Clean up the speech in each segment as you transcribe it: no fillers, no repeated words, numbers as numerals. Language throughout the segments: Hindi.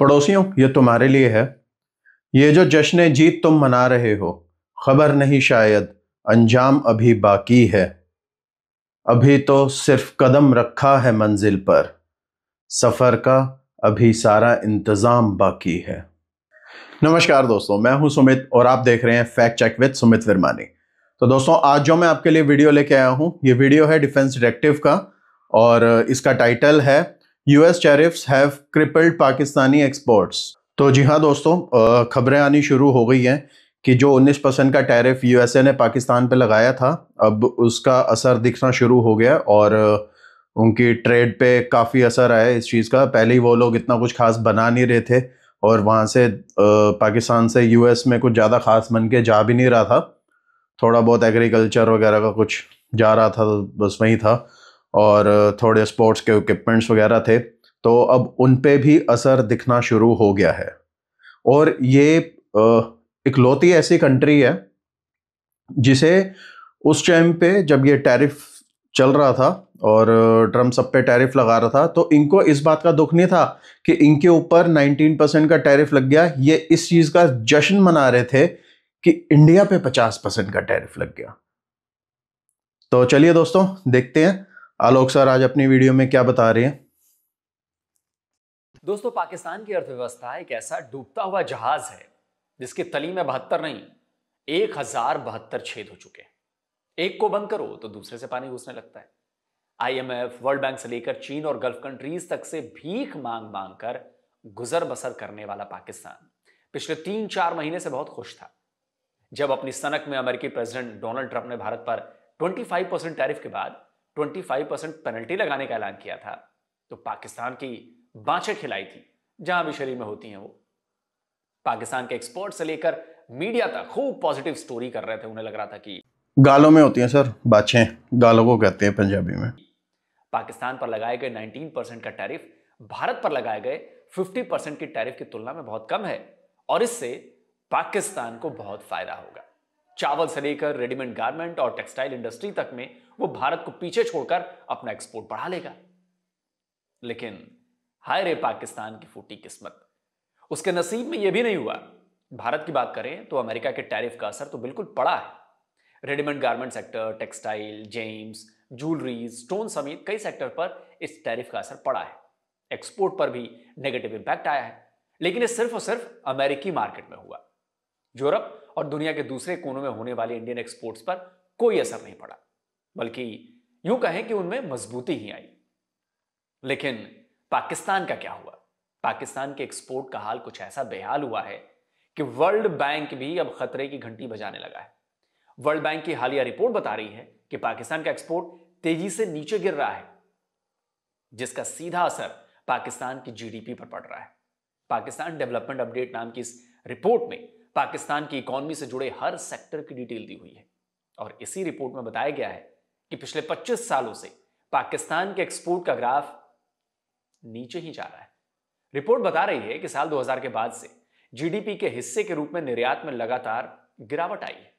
पड़ोसियों, ये तुम्हारे लिए है। ये जो जश्न जीत तुम मना रहे हो, खबर नहीं शायद अंजाम अभी बाकी है। अभी तो सिर्फ कदम रखा है मंजिल पर, सफर का अभी सारा इंतजाम बाकी है। नमस्कार दोस्तों, मैं हूं सुमित और आप देख रहे हैं fact check with Sumit Virmani. तो दोस्तों, आज जो मैं आपके लिए वीडियो लेके आया हूं, ये वीडियो है डिफेंस डायरेक्टिव का और इसका टाइटल है US tariffs have crippled Pakistani exports. तो जी हाँ दोस्तों, खबरें आनी शुरू हो गई हैं कि जो 19% का टैरिफ यूएसए ने पाकिस्तान पे लगाया था, अब उसका असर दिखना शुरू हो गया और उनकी ट्रेड पे काफ़ी असर आया इस चीज़ का। पहले ही वो लोग इतना कुछ खास बना नहीं रहे थे और वहाँ से पाकिस्तान से यूएस में कुछ ज़्यादा खास बन के जा भी नहीं रहा था। थोड़ा बहुत एग्रीकल्चर वगैरह का कुछ जा रहा था, बस वही था, और थोड़े स्पोर्ट्स के इक्विपमेंट्स वगैरह थे। तो अब उन पे भी असर दिखना शुरू हो गया है। और ये इकलौती ऐसी कंट्री है जिसे उस टाइम पे जब ये टैरिफ चल रहा था और ट्रम्प सब पे टैरिफ लगा रहा था, तो इनको इस बात का दुख नहीं था कि इनके ऊपर 19% का टैरिफ लग गया। ये इस चीज का जश्न मना रहे थे कि इंडिया पे 50% का टैरिफ लग गया। तो चलिए दोस्तों, देखते हैं आलोक सर आज अपनी वीडियो में क्या बता रहे हैं। दोस्तों, पाकिस्तान की अर्थव्यवस्था एक ऐसा डूबता हुआ जहाज है जिसकी तली में 72 नहीं 1072 छेद हो चुके हैं। एक को बंद करो तो दूसरे से पानी घुसने लगता है। आईएमएफ, वर्ल्ड बैंक से लेकर चीन और गल्फ कंट्रीज तक से भीख मांग मांग कर गुजर बसर करने वाला पाकिस्तान पिछले 3-4 महीने से बहुत खुश था। जब अपनी सनक में अमेरिकी प्रेसिडेंट डोनाल्ड ट्रंप ने भारत पर 25% टैरिफ के बाद 25% पेनल्टी लगाने का ऐलान किया था, तो पाकिस्तान की बाँछें खिलाई थी जहां भी शरीर में होती हैं। वो पाकिस्तान के एक्सपोर्ट से लेकर मीडिया तक खूब पॉजिटिव स्टोरी कर रहे थे। उन्हें लग रहा था कि गालों में होती हैं सर बाछें, गालों को कहते हैं पंजाबी में। पाकिस्तान पर लगाए गए 19% का टैरिफ भारत पर लगाए गए 50% की टैरिफ की तुलना में बहुत कम है और इससे पाकिस्तान को बहुत फायदा होगा। चावल से लेकर रेडीमेड गारमेंट और टेक्सटाइल इंडस्ट्री तक में वो भारत को पीछे छोड़कर अपना एक्सपोर्ट बढ़ा लेगा। लेकिन हाय रे पाकिस्तान की फूटी किस्मत, उसके नसीब में यह भी नहीं हुआ। भारत की बात करें तो अमेरिका के टैरिफ का असर तो बिल्कुल पड़ा है। Readymade garment sector, textile, James, jewellery, stone समेत कई सेक्टर पर इस टैरिफ का असर पड़ा है। एक्सपोर्ट पर भी नेगेटिव इंपैक्ट आया है, लेकिन ये सिर्फ और सिर्फ अमेरिकी मार्केट में हुआ। यूरोप और दुनिया के दूसरे कोनों में होने वाले इंडियन एक्सपोर्ट्स पर कोई असर नहीं पड़ा, बल्कि यूं कहें कि उनमें मजबूती ही आई। लेकिन पाकिस्तान का क्या हुआ? पाकिस्तान के एक्सपोर्ट का हाल कुछ ऐसा बेहाल हुआ है कि वर्ल्ड बैंक भी अब खतरे की घंटी बजाने लगा है। वर्ल्ड बैंक की हालिया रिपोर्ट बता रही है कि पाकिस्तान का एक्सपोर्ट तेजी से नीचे गिर रहा है, जिसका सीधा असर पाकिस्तान की जीडीपी पर पड़ रहा है। पाकिस्तान डेवलपमेंट अपडेट नाम की इस रिपोर्ट में पाकिस्तान की इकोनॉमी से जुड़े हर सेक्टर की डिटेल दी हुई है और इसी रिपोर्ट में बताया गया है कि पिछले 25 सालों से पाकिस्तान के एक्सपोर्ट का ग्राफ नीचे ही जा रहा है। रिपोर्ट बता रही है कि साल 2000 के बाद से जीडीपी के हिस्से के रूप में निर्यात में लगातार गिरावट आई है।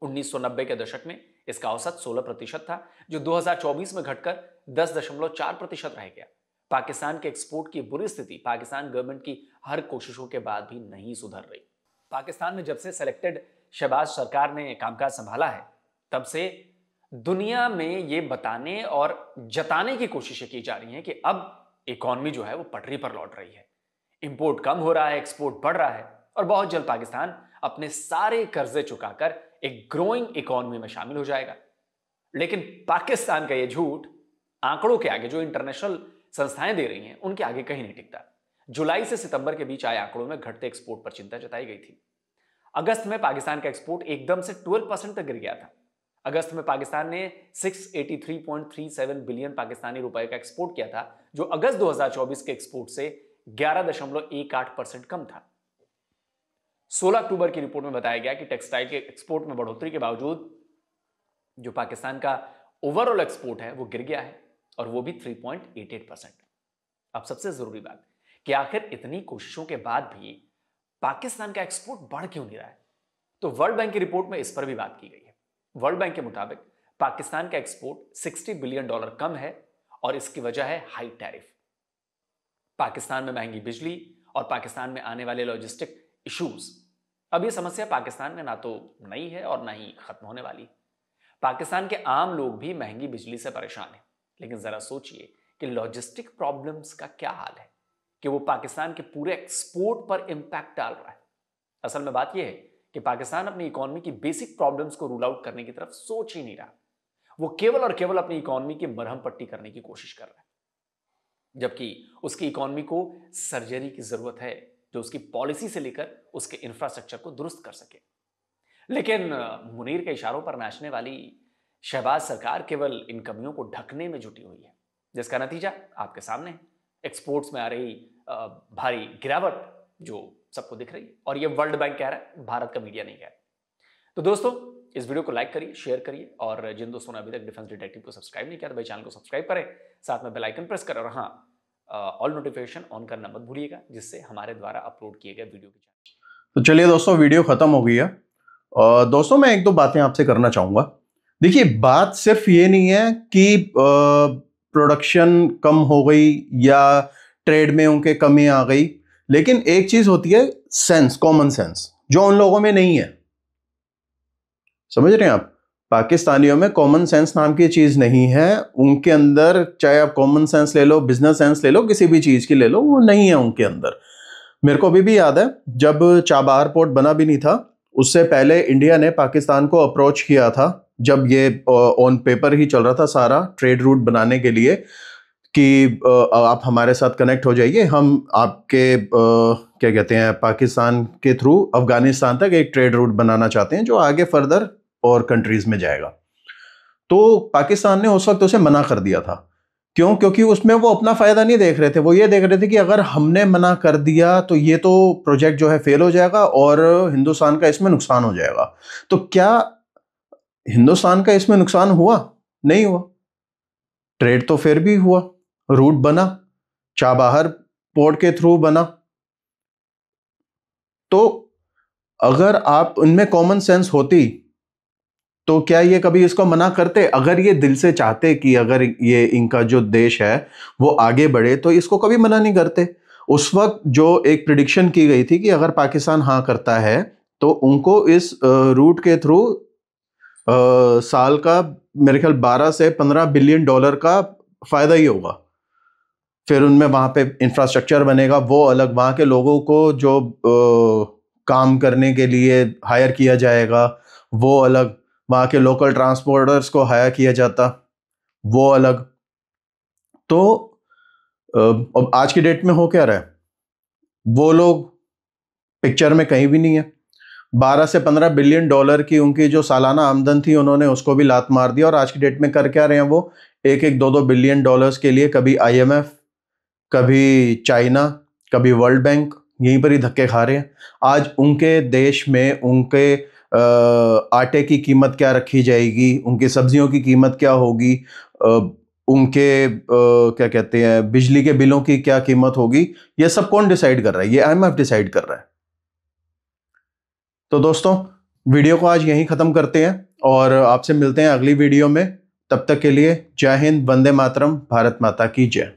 1990 के दशक में इसका औसत 16% था, जो 2024 में घटकर 10.4% रह गया। पाकिस्तान के एक्सपोर्ट की बुरी स्थिति पाकिस्तान गवर्नमेंट की हर कोशिशों के बाद भी नहीं सुधर रही। पाकिस्तान में जब से सेलेक्टेड शहबाज सरकार ने कामकाज संभाला है, तब से दुनिया में ये बताने और जताने की कोशिशें की जा रही हैं कि अब इकॉनमी जो है वो पटरी पर लौट रही है। इंपोर्ट कम हो रहा है, एक्सपोर्ट बढ़ रहा है और बहुत जल्द पाकिस्तान अपने सारे कर्जे चुकाकर एक ग्रोइंग इकॉनमी में शामिल हो जाएगा। लेकिन पाकिस्तान का ये झूठ आंकड़ों के आगे, जो इंटरनेशनल संस्थाएं दे रही हैं, उनके आगे कहीं नहीं टिकता। जुलाई से सितंबर के बीच आए आंकड़ों में घटते एक्सपोर्ट पर चिंता जताई गई थी। अगस्त में पाकिस्तान का एक्सपोर्ट एकदम से 12% तक गिर गया था। अगस्त में पाकिस्तान ने 683.37 बिलियन पाकिस्तानी रुपए का एक्सपोर्ट किया था, जो अगस्त 2024 के एक्सपोर्ट से 11.18% कम था। 16 अक्टूबर की रिपोर्ट में बताया गया कि टेक्सटाइल के एक्सपोर्ट में बढ़ोतरी के बावजूद जो पाकिस्तान का ओवरऑल एक्सपोर्ट है वो गिर गया है और वो भी 3.88%। अब सबसे जरूरी बात कि आखिर इतनी कोशिशों के बाद भी पाकिस्तान का एक्सपोर्ट बढ़ क्यों नहीं रहा है? तो वर्ल्ड बैंक की रिपोर्ट में इस पर भी बात की गई है। वर्ल्ड बैंक के मुताबिक पाकिस्तान का एक्सपोर्ट $60 बिलियन कम है और इसकी वजह है हाई टैरिफ। पाकिस्तान में महंगी बिजली और पाकिस्तान में आने वाले लॉजिस्टिक इश्यूज। अब ये समस्या पाकिस्तान में ना तो नई है और ना ही खत्म होने वाली। पाकिस्तान के आम लोग भी महंगी बिजली से परेशान हैं, लेकिन जरा सोचिए कि लॉजिस्टिक प्रॉब्लम्स का क्या हाल है कि वो पाकिस्तान के पूरे एक्सपोर्ट पर इंपैक्ट डाल रहा है। असल में बात यह है कि पाकिस्तान अपनी इकोनॉमी की बेसिक प्रॉब्लम्स को रूल आउट करने की तरफ सोच ही नहीं रहा। वो केवल और केवल अपनी इकोनॉमी की मरहम पट्टी करने की कोशिश कर रहा है, जबकि उसकी इकोनॉमी को सर्जरी की जरूरत है जो उसकी पॉलिसी से लेकर उसके इंफ्रास्ट्रक्चर को दुरुस्त कर सके। लेकिन मुनीर के इशारों पर नाचने वाली शहबाज सरकार केवल इन कमियों को ढकने में जुटी हुई है, जिसका नतीजा आपके सामने है। एक्सपोर्ट्स में आ रही भारी गिरावट जो सबको दिख रही है, और ये वर्ल्ड बैंक कह रहा है, भारत का मीडिया नहीं कह रहा। तो दोस्तों, इस वीडियो को लाइक करिए, शेयर करिए, और जिन दोस्तों ने अभी तक डिफेंस डिटेक्टिव को सब्सक्राइब नहीं किया तो भाई चैनल को सब्सक्राइब करें, साथ में बेल आइकन प्रेस करें, और हाँ, ऑल नोटिफिकेशन ऑन करना मत भूलिएगा, जिससे हमारे द्वारा अपलोड किए गए वीडियो की। तो चलिए दोस्तों, वीडियो खत्म हो गई है। और दोस्तों, मैं एक दो बातें आपसे करना चाहूंगा। देखिए, बात सिर्फ ये नहीं है कि प्रोडक्शन कम हो गई या ट्रेड में उनके कमी आ गई, लेकिन एक चीज होती है सेंस, कॉमन सेंस, जो उन लोगों में नहीं है। समझ रहे हैं आप? पाकिस्तानियों में कॉमन सेंस नाम की चीज नहीं है। उनके अंदर, चाहे आप कॉमन सेंस ले लो, बिजनेस सेंस ले लो, किसी भी चीज की ले लो, वो नहीं है उनके अंदर। मेरे को अभी भी याद है, जब चाबहार पोर्ट बना भी नहीं था, उससे पहले इंडिया ने पाकिस्तान को अप्रोच किया था, जब ये ऑन पेपर ही चल रहा था सारा ट्रेड रूट बनाने के लिए, कि आप हमारे साथ कनेक्ट हो जाइए, हम आपके क्या कहते हैं, पाकिस्तान के थ्रू अफगानिस्तान तक एक ट्रेड रूट बनाना चाहते हैं जो आगे फर्दर और कंट्रीज में जाएगा। तो पाकिस्तान ने उस वक्त उसे मना कर दिया था। क्यों? क्योंकि उसमें वो अपना फायदा नहीं देख रहे थे। वो ये देख रहे थे कि अगर हमने मना कर दिया तो ये तो प्रोजेक्ट जो है फेल हो जाएगा और हिंदुस्तान का इसमें नुकसान हो जाएगा। तो क्या हिंदुस्तान का इसमें नुकसान हुआ? नहीं हुआ। ट्रेड तो फिर भी हुआ, रूट बना, चाबहार पोर्ट के थ्रू बना। तो अगर आप उनमें कॉमन सेंस होती तो क्या ये कभी इसको मना करते? अगर ये दिल से चाहते कि अगर ये इनका जो देश है वो आगे बढ़े, तो इसको कभी मना नहीं करते। उस वक्त जो एक प्रिडिक्शन की गई थी कि अगर पाकिस्तान हाँ करता है तो उनको इस रूट के थ्रू साल का मेरे ख्याल 12 से 15 बिलियन डॉलर का फायदा ही होगा। फिर उनमें वहां पे इंफ्रास्ट्रक्चर बनेगा, वो अलग, वहां के लोगों को जो काम करने के लिए हायर किया जाएगा वो अलग, वहां के लोकल ट्रांसपोर्टर्स को हायर किया जाता वो अलग। तो अब आज की डेट में हो क्या रहा है? वो लोग पिक्चर में कहीं भी नहीं है। 12 से 15 बिलियन डॉलर की उनकी जो सालाना आमदन थी, उन्होंने उसको भी लात मार दिया। और आज की डेट में कर क्या रहे हैं वो? 1-2 बिलियन डॉलर्स के लिए कभी IMF, कभी चाइना, कभी वर्ल्ड बैंक, यहीं पर ही धक्के खा रहे हैं। आज उनके देश में उनके आटे की कीमत क्या रखी जाएगी, उनकी सब्जियों की कीमत क्या होगी, उनके क्या कहते हैं, बिजली के बिलों की क्या कीमत होगी, ये सब कौन डिसाइड कर रहा है? ये IMF डिसाइड कर रहा है। तो दोस्तों, वीडियो को आज यहीं ख़त्म करते हैं और आपसे मिलते हैं अगली वीडियो में। तब तक के लिए जय हिंद, वंदे मातरम, भारत माता की जय।